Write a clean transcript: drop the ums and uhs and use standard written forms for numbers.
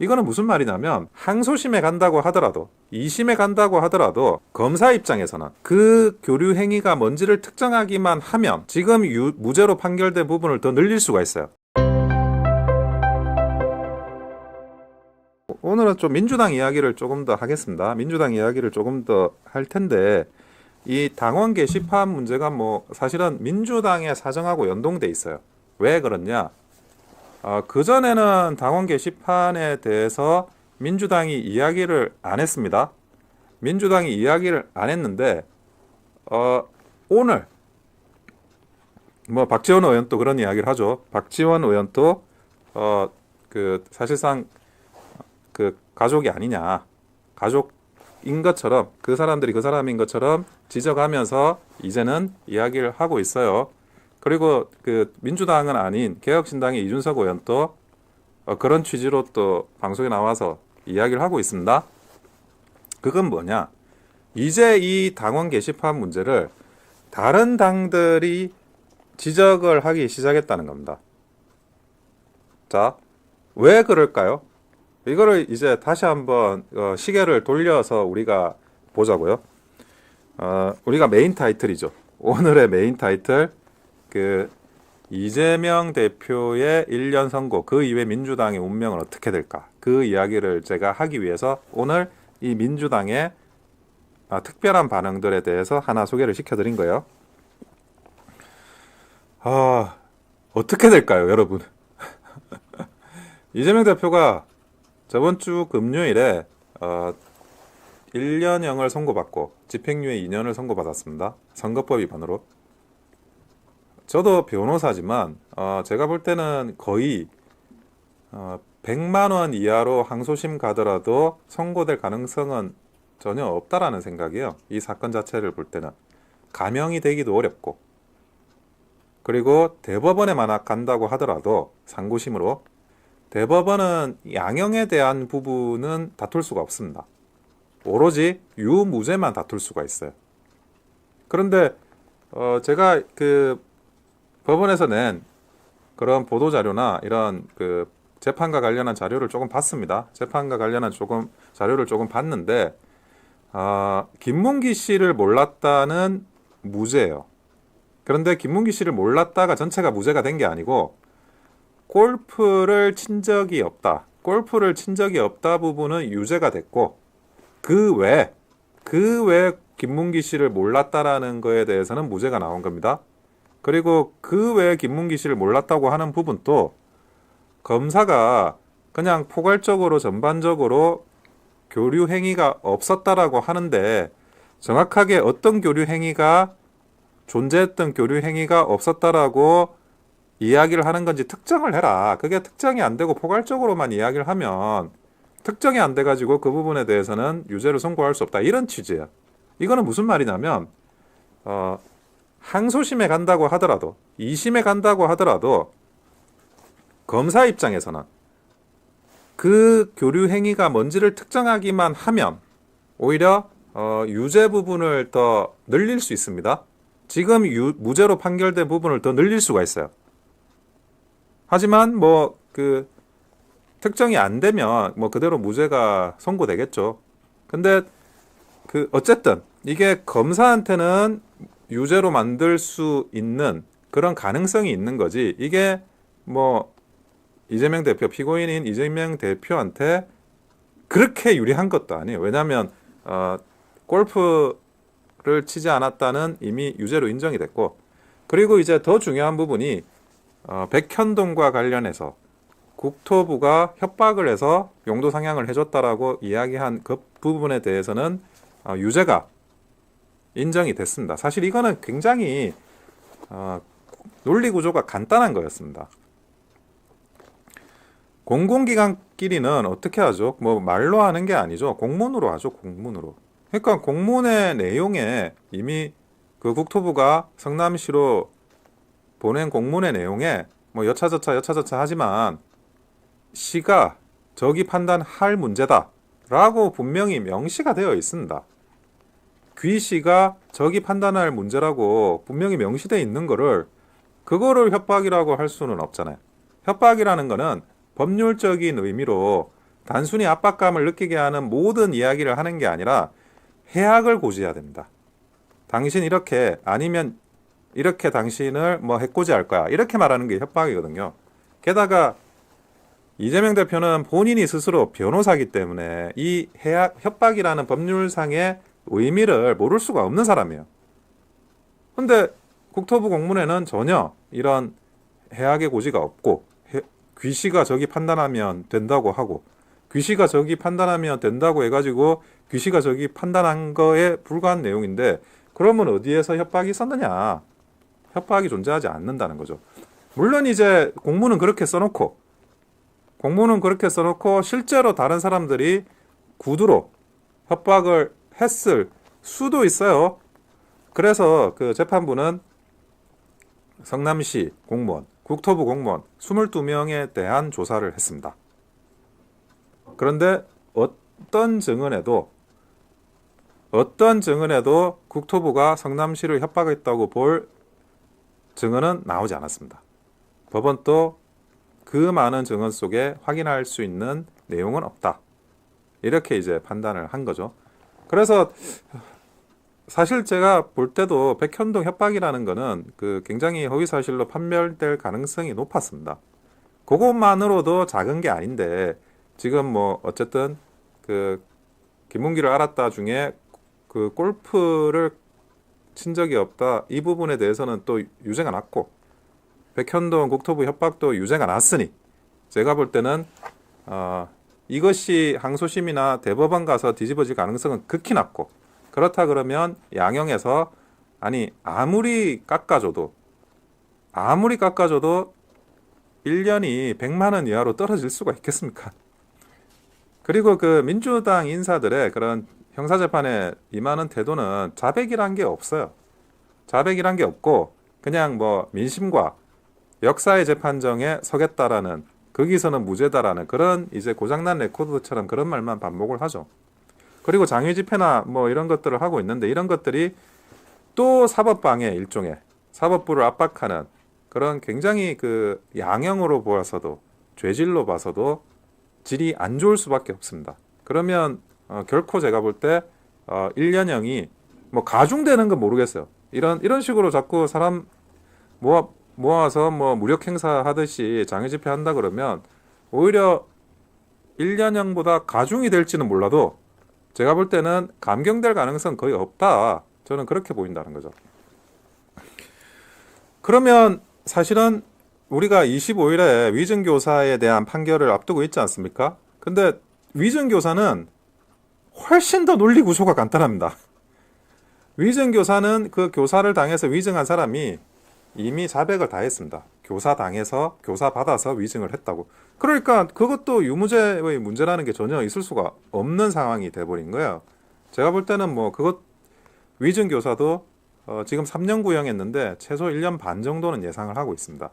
이거는 무슨 말이냐면 항소심에 간다고 하더라도 2심에 간다고 하더라도 검사 입장에서는 그 교류 행위가 뭔지를 특정하기만 하면 지금 무죄로 판결된 부분을 더 늘릴 수가 있어요. 오늘은 좀 민주당 이야기를 조금 더 하겠습니다. 민주당 이야기를 조금 더 할 텐데 이 당원 게시판 문제가 뭐 사실은 민주당의 사정하고 연동돼 있어요. 왜 그러냐? 그전에는 당원 게시판에 대해서 민주당이 이야기를 안 했습니다. 민주당이 이야기를 안 했는데 오늘 뭐 박지원 의원도 그런 이야기를 하죠. 박지원 의원도 그 사실상 그 가족이 아니냐, 가족인 것처럼 그 사람들이 그 사람인 것처럼 지적하면서 이제는 이야기를 하고 있어요. 그리고 그 민주당은 아닌 개혁신당의 이준석 의원도 그런 취지로 또 방송에 나와서 이야기를 하고 있습니다. 그건 뭐냐? 이제 이 당원 게시판 문제를 다른 당들이 지적을 하기 시작했다는 겁니다. 자, 왜 그럴까요? 이거를 이제 다시 한번 시계를 돌려서 우리가 보자고요. 우리가 메인 타이틀이죠. 오늘의 메인 타이틀, 그 이재명 대표의 1년 선고, 그 이후에 민주당의 운명은 어떻게 될까? 그 이야기를 제가 하기 위해서 오늘 이 민주당의 특별한 반응들에 대해서 하나 소개를 시켜드린 거예요. 어떻게 될까요, 여러분? 이재명 대표가 저번 주 금요일에 1년형을 선고받고 집행유예 2년을 선고받았습니다. 선거법 위반으로. 저도 변호사지만 제가 볼 때는 거의 100만 원 이하로 항소심 가더라도 선고될 가능성은 전혀 없다라는 생각이에요. 이 사건 자체를 볼 때는 감형이 되기도 어렵고, 그리고 대법원에만 간다고 하더라도 상고심으로 대법원은 양형에 대한 부분은 다툴 수가 없습니다. 오로지 유무죄만 다툴 수가 있어요. 그런데 제가 그 법원에서 낸 그런 보도 자료나 이런 그 재판과 관련한 자료를 조금 봤습니다. 재판과 관련한 자료를 조금 봤는데 김문기 씨를 몰랐다는 무죄예요. 그런데 김문기 씨를 몰랐다가 전체가 무죄가 된 게 아니고 골프를 친 적이 없다. 골프를 친 적이 없다 부분은 유죄가 됐고 그 외 김문기 씨를 몰랐다라는 거에 대해서는 무죄가 나온 겁니다. 그리고 그 외에 김문기 씨를 몰랐다고 하는 부분도 검사가 그냥 포괄적으로 전반적으로 교류 행위가 없었다라고 하는데 정확하게 어떤 교류 행위가 존재했던 교류 행위가 없었다라고 이야기를 하는 건지 특정을 해라. 그게 특정이 안 되고 포괄적으로만 이야기를 하면 특정이 안 돼가지고 그 부분에 대해서는 유죄를 선고할 수 없다. 이런 취지예요. 이거는 무슨 말이냐면 항소심에 간다고 하더라도 2심에 간다고 하더라도 검사 입장에서는 그 교류 행위가 뭔지를 특정하기만 하면 오히려 유죄 부분을 더 늘릴 수 있습니다. 지금 무죄로 판결된 부분을 더 늘릴 수가 있어요. 하지만 뭐 그 특정이 안 되면 뭐 그대로 무죄가 선고되겠죠. 근데 그 어쨌든 이게 검사한테는 유죄로 만들 수 있는 그런 가능성이 있는 거지. 이게 뭐 이재명 대표, 피고인인 이재명 대표한테 그렇게 유리한 것도 아니에요. 왜냐하면 골프를 치지 않았다는 이미 유죄로 인정이 됐고, 그리고 이제 더 중요한 부분이 백현동과 관련해서 국토부가 협박을 해서 용도 상향을 해줬다라고 이야기한 그 부분에 대해서는 유죄가 인정이 됐습니다. 사실 이거는 굉장히 논리 구조가 간단한 거였습니다. 공공기관끼리는 어떻게 하죠? 뭐 말로 하는 게 아니죠. 공문으로 하죠. 공문으로. 그러니까 공문의 내용에 이미 그 국토부가 성남시로 보낸 공문의 내용에 뭐 여차저차 하지만 시가 저기 판단할 문제다 라고 분명히 명시가 되어 있습니다. 귀시가 저기 판단할 문제라고 분명히 명시되어 있는 거를 그거를 협박이라고 할 수는 없잖아요. 협박이라는 거는 법률적인 의미로 단순히 압박감을 느끼게 하는 모든 이야기를 하는 게 아니라 해악을 고지해야 됩니다. 당신 이렇게 아니면 이렇게 당신을 뭐 해코지할 거야. 이렇게 말하는 게 협박이거든요. 게다가 이재명 대표는 본인이 스스로 변호사이기 때문에 이 해악, 협박이라는 법률상의 의미를 모를 수가 없는 사람이에요. 근데 국토부 공문에는 전혀 이런 해악의 고지가 없고 귀시가 저기 판단하면 된다고 하고 귀시가 저기 판단하면 된다고 해가지고 귀시가 저기 판단한 거에 불과한 내용인데 그러면 어디에서 협박이 있었느냐? 협박이 존재하지 않는다는 거죠. 물론 이제 공문은 그렇게 써놓고 실제로 다른 사람들이 구두로 협박을 했을 수도 있어요. 그래서 그 재판부는 성남시 공무원, 국토부 공무원 22명에 대한 조사를 했습니다. 그런데 어떤 증언에도 국토부가 성남시를 협박했다고 볼 증언은 나오지 않았습니다. 법원도 그 많은 증언 속에 확인할 수 있는 내용은 없다. 이렇게 이제 판단을 한 거죠. 그래서 사실 제가 볼 때도 백현동 협박이라는 거는 그 굉장히 허위사실로 판별될 가능성이 높았습니다. 그것만으로도 작은 게 아닌데 지금 뭐 어쨌든 그 김문기를 알았다 중에 그 골프를 친 적이 없다. 이 부분에 대해서는 또 유죄가 났고 백현동 국토부 협박도 유죄가 났으니 제가 볼 때는 이것이 항소심이나 대법원 가서 뒤집어질 가능성은 극히 낮고 그렇다 그러면 양형에서 아무리 깎아줘도 1년이 100만 원 이하로 떨어질 수가 있겠습니까? 그리고 그 민주당 인사들의 그런 형사재판에 임하는 태도는 자백이란 게 없어요. 자백이란 게 없고 그냥 뭐 민심과 역사의 재판정에 서겠다라는 거기서는 무죄다라는 그런 이제 고장난 레코드처럼 그런 말만 반복을 하죠. 그리고 장외 집회나 뭐 이런 것들을 하고 있는데 이런 것들이 또 사법방해 일종의 사법부를 압박하는 그런 굉장히 그 양형으로 보아서도 죄질로 봐서도 질이 안 좋을 수밖에 없습니다. 그러면 결코 제가 볼 때 1년형이 뭐 가중되는 건 모르겠어요. 이런 식으로 자꾸 사람 모아서 뭐 무력 행사 하듯이 장외 집회 한다 그러면 오히려 1년형보다 가중이 될지는 몰라도 제가 볼 때는 감경될 가능성 거의 없다. 저는 그렇게 보인다는 거죠. 그러면 사실은 우리가 25일에 위증교사에 대한 판결을 앞두고 있지 않습니까? 근데 위증교사는 훨씬 더 논리 구조가 간단합니다. 위증교사는 그 교사를 당해서 위증한 사람이 이미 자백을 다 했습니다. 교사 당해서 교사 받아서 위증을 했다고. 그러니까 그것도 유무죄의 문제라는 게 전혀 있을 수가 없는 상황이 돼버린 거예요. 제가 볼 때는 뭐 위증교사도 지금 3년 구형했는데 최소 1년 반 정도는 예상을 하고 있습니다.